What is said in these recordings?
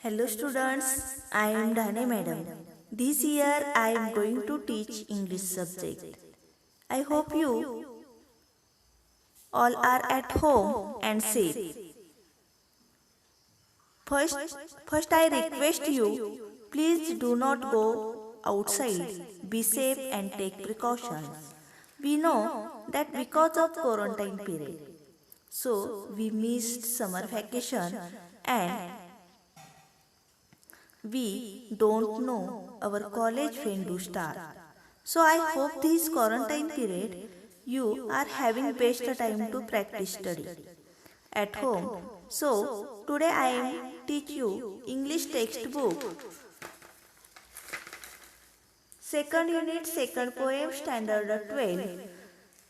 Hello students, I am Dhane madam. This year I am going to teach English subject. I hope you all are at home and safe. First I request you, please do not go outside. Be safe and take precautions. We know that because of quarantine period, so we missed summer vacation and we don't know our college when to start. So I hope this quarantine period you are having best time to practice study at home. So today I am teach you English textbook second unit second poem standard 12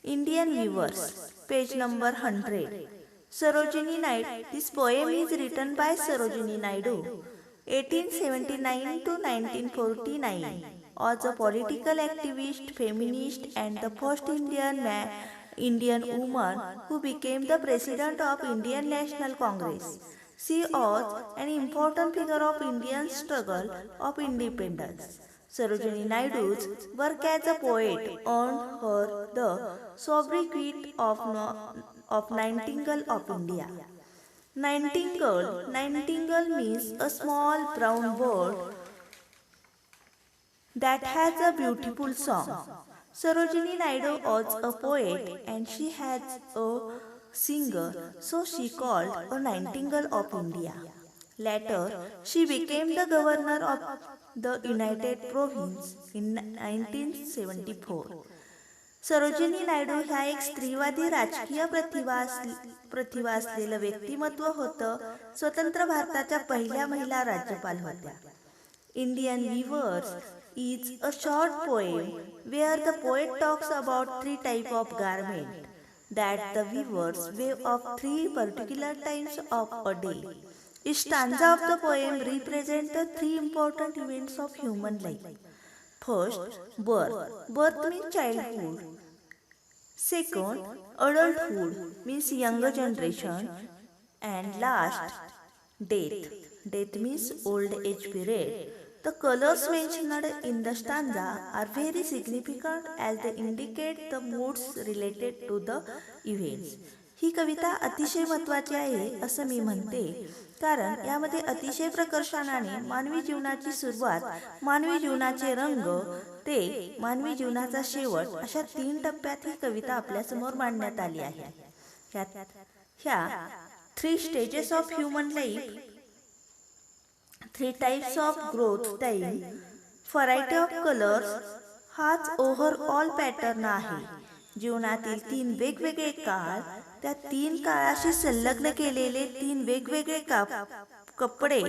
Indian Weavers page number 100. Sarojini Naidu. This poem is written by Sarojini Naidu 1879 to 1949 was a political activist, feminist and the first Indian woman who became the president of Indian National Congress. She was an important figure of Indian struggle of independence. Sarojini Naidu's work as a poet earned her the sobriquet of Nightingale of India. Nightingale means a small brown bird that has a beautiful song. Sarojini Naidu was a poet and she has a singer, so she called a Nightingale of India. Later, she became the governor of the United Province in 1974. Sarojini Naidu ह्या एक स्त्रीवादी राजकीय प्रतिभा असलेलं व्यक्तिमत्व होतं. स्वतंत्र भारताच्या पहिल्या महिला राज्यपाल होत्या. Indian weavers is a short poem where the poet talks about 3 type of garment that the weavers weave of 3 particular times of a day. Each stanza of the poem represents the 3 important events of human life. First, birth. Birth means childhood. Second, adulthood means younger generation. And last, death. Death means old age period. The colors mentioned in the stanza are very significant as they indicate the moods related to the events. ही कविता अतिशय महत्त्वाची आहे असं मी म्हणते, कारण यामध्ये अतिशय प्रकर्षाने मानवी जीवनाची सुरुवात, मानवी जीवनाचे रंग ते मानवी जीवनाचा शेवट अशा 3 टप्प्यात ही कविता आपल्यासमोर मांडण्यात आली आहे. ह्या 3 stages of human life, 3 types of growth time, variety of colours हाच ओव्हरऑल पॅटर्न आहे. जीवनातील 3 वेगवेगळे काळ, त्या 3 काळाशी संलग्न केलेले 3 वेगवेगळे कपडे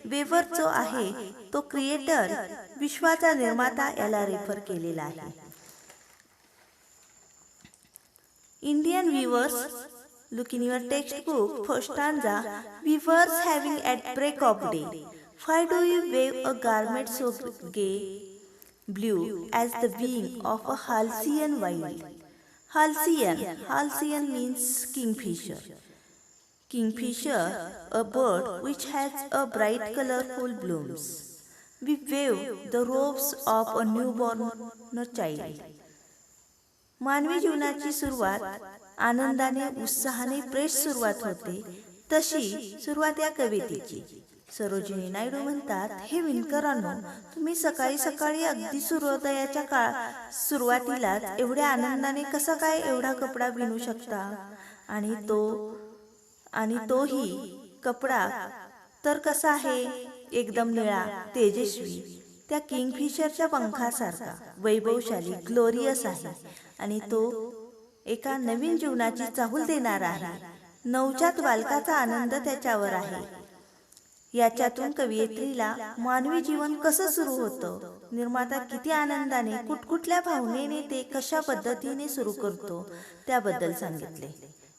वेवर जो आहे तो क्रिएटर, विश्वाचा निर्माता याला रेफर केलेला आहे. Indian weavers, look in your textbook, first stanza, weavers having at break of day. Why do you weave a garment so gay, blue as the wing of a halcyon wild? Halcyon means kingfisher. Kingfisher, a bird which has a bright colorful blooms. We wave the robes of a newborn child. मानवी जीवनाची सुरुवात आनंदाने, उत्साहाने fresh सुरुवात होते, तशी सुरुवात या कवितेची. सरोजिनी नायडू म्हणतात, हे विणकरांनो, तुम्ही सकाळी सकाळी अगदी सूर्योदयाच्या सुरुवातीलाच एवढ्या आनंदाने कसा काय एवढा कपडा विणू शकता? आणि तोही कपडा तर कसा आहे? एकदम निळा, तेजस्वी, त्या किंगफिशरच्या पंखासारखा वैभवशाली, ग्लोरियस आहे. आणि तो एका नवीन जीवनाची चाहूल देणार आहे. नवजात बालकाचा आनंद त्याच्यावर आहे. याच्यातून कवयित्रीला मानवी जीवन कसं सुरू होतं, निर्माता किती आनंदाने, कुठकुठल्या भावनेने ते कशा पद्धतीने सुरू करतो त्याबद्दल सांगितले.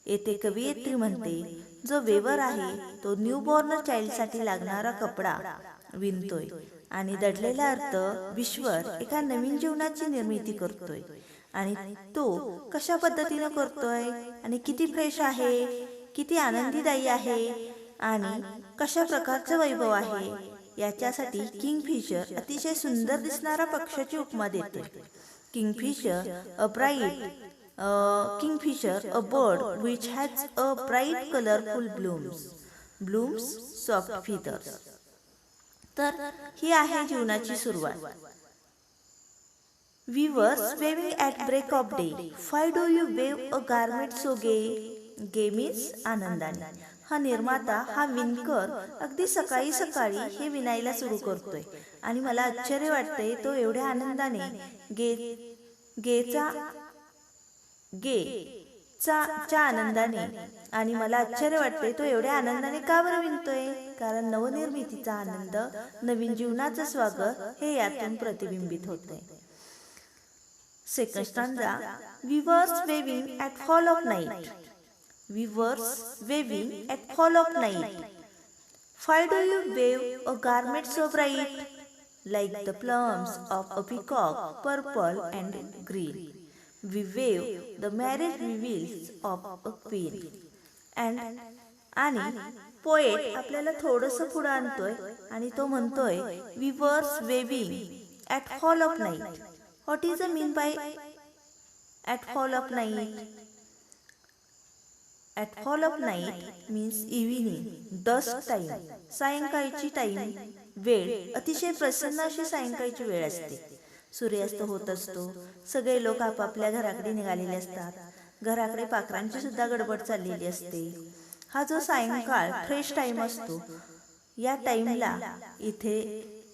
येथे कवयित्री म्हणते, जो वेवर आहे तो न्यूबॉर्न चाइल्डसाठी लागणारा कपडा विणतोय आणि दडलेला अर्थ विश्वर एका नवीन जीवनाची निर्मिती करतोय. आणि तो कशा पद्धतीने करतोय आणि किती फ्रेश आहे, किती आनंदीदायी आहे आणि कशा प्रकारचं वैभव आहे याच्यासाठी किंगफिशर अतिशय सुंदर दिसणारा पक्षाची उपमा देते. Kingfisher a bright kingfisher a bird which has a bright colourful blooms soft feathers. तर ही आहे जीवनाची सुरुवात. We were swimming at break of day. Why do you wave a garment so gay? Gay means आनंदाने. हा निर्माता, हा विणकर अगदी सकाळी सकाळी हे विणायला सुरू करतोय आणि मला आश्चर्य वाटतंय तो एवढ्या आनंदाने च्या आनंदाने आणि मला आश्चर्य वाटते तो एवढ्या आनंदाने का बरं विणतोय? कारण नवनिर्मितीचा आनंद, नवीन जीवनाचं स्वागत हे यातून प्रतिबिंबित होते. Second stanza. We were waving at fall of night. We were waving at fall of night. Why do you wave a garment so bright? Like the plumes of a peacock, purple and green. We wave the marriage reveals of a queen. आणि poet आपल्याला थोडंसं पुढं आणतोय आणि तो म्हणतोय We were waving at fall of night. What is the mean by at fall of night? At fall of night means evening, dusk time. सायंकाळची time वेळ अतिशय प्रसन्न अशी सायंकाळची वेळ असते. सूर्यास्त होत असतो. सगळे लोक आपापल्या घराकडे निघालेले असतात. घराकडे पाखरांची सुद्धा गडबड चाललेली असते. हा जो सायंकाळ फ्रेश टाइम असतो या टाइमला इथे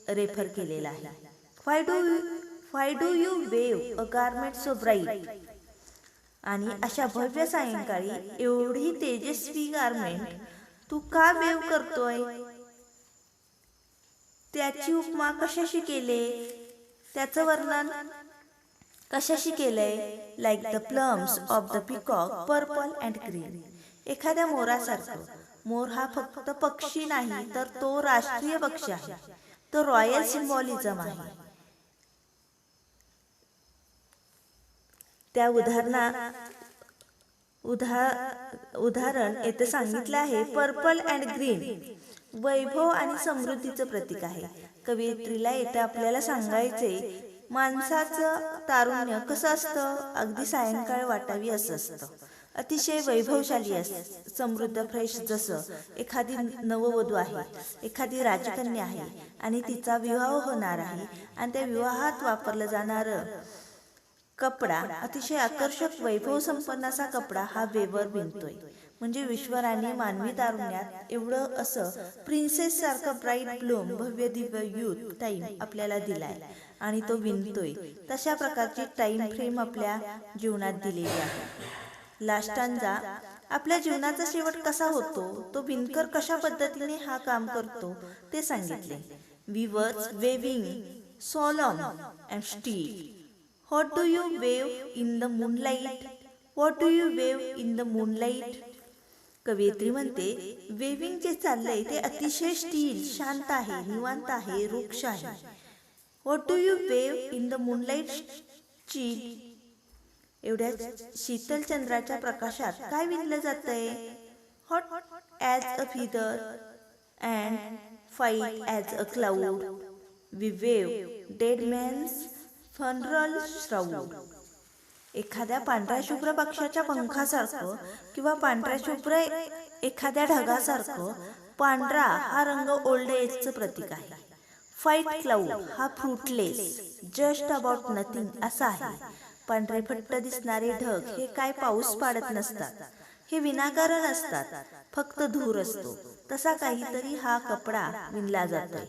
रेफर केलेला आहे. Why do you wave a garment so bright? आणि अशा भव्य सायंकाळी एवढी तेजस्वी गारमेंट तू का वेव करतोय? त्याची उपमा कशाशी केले? त्याचं वर्णन कशाशी केलंय? Like the plums of the peacock, purple and green. एखाद्या मोरासारखं. मोर हा फक्त पक्षी नाही तर तो राष्ट्रीय पक्षी आहे. तो रॉयल सिम्बॉलिझम आहे. त्या उदाहरण येथे सांगितलं आहे. पर्पल अँड ग्रीन वैभव आणि समृद्धीचं प्रतीक आहे. कवयित्रीला येथे आपल्याला सांगायचे माणसाचं तारुण्य कसं असतं? अगदी सायंकाळ वाटावी असं असतं. अतिशय वैभवशाली असतं, समृद्ध, फ्रेश. जसं एखादी नववधू आहे, एखादी राजकन्या आहे आणि तिचा विवाह होणार आहे आणि त्या विवाहात वापरलं जाणारं कपडा अतिशय आकर्षक वैभव संपन्न असा कपडा हा वेवर विणतोय. म्हणजे विश्वराणी मानवी तारुण्यात एवढं असं प्रिन्सेस सारखं ब्राईट ब्लूम, भव्य दिव्य यूथ टाइम आपल्याला दिलाय आणि तो विणतोय. तशा प्रकारची टाइम फ्रेम आपल्या जीवनात दिलेली आहे. Last stanza. आपल्या जीवनाचा शेवट कसा होतो, तो विणकर कशा पद्धतीने हा काम करतो ते सांगितले. We were weaving solemn and still. What do you wave in the moonlight? What do you wave in the moonlight? कवयित्री म्हणते वेविंग जे चाललंय ते अतिशय स्टील, शांत आहे, निवांत आहे, रुक्ष आहे. What do you wave in the moonlight? Chill. एवढ्या शीतल चंद्राच्या प्रकाशात काय विणलं जातंय? Hot as a feather and fine as a cloud. We wave dead man's funeral shroud. एखाद्या पांढऱ्या शुभ्र पक्षाच्या पंखासारखं किंवा पांढऱ्या शुभ्र एखाद्या ढगासारखं. पांढरा हा रंग ओल्ड एजचं प्रतीक आहे. व्हाईट क्लाउड हा फ्रुटलेस, जस्ट अबाउट नथिंग असा आहे. पांढरे फट्ट दिसणारे ढग हे काय पाऊस पाडत नसतात, हे विनाकारण असतात, फक्त धूर असतो. तसा काहीतरी हा कपडा विणला जातोय.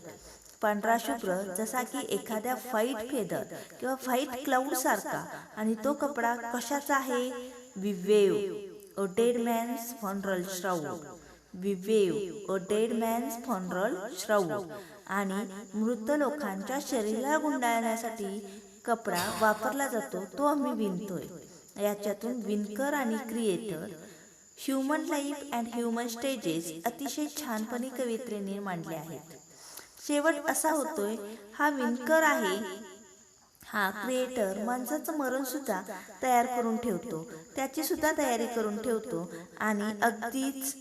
पांढरा शुभ्र जसा की एखाद्या व्हाईट फेदर किंवा व्हाईट क्लाउड सारखा. आणि तो कपडा कशाचा आहे? We weave a dead man's funeral shroud. We weave a dead man's funeral shroud. आणि मृत लोकांच्या शरीराला गुंडाळण्यासाठी कपडा वापरला जातो, तो आम्ही विणतोय. याच्यातून विणकर आणि creator human life and human stages अतिशय छानपणे कवयित्रीने मांडले आहेत. शेवट असा होतोय, हा विणकर आहे, हा क्रिएटर माणसाचं मरण सुद्धा तयार करून ठेवतो, त्याची सुद्धा तयारी करून ठेवतो आणि अगदीच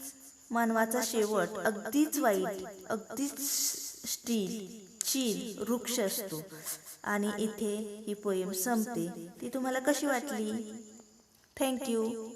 मानवाचा शेवट अगदीच वाईट, अगदीच चील वृक्ष असतो. आणि इथे ही पोएम संपते. ती तुम्हाला कशी वाटली? थँक्यू.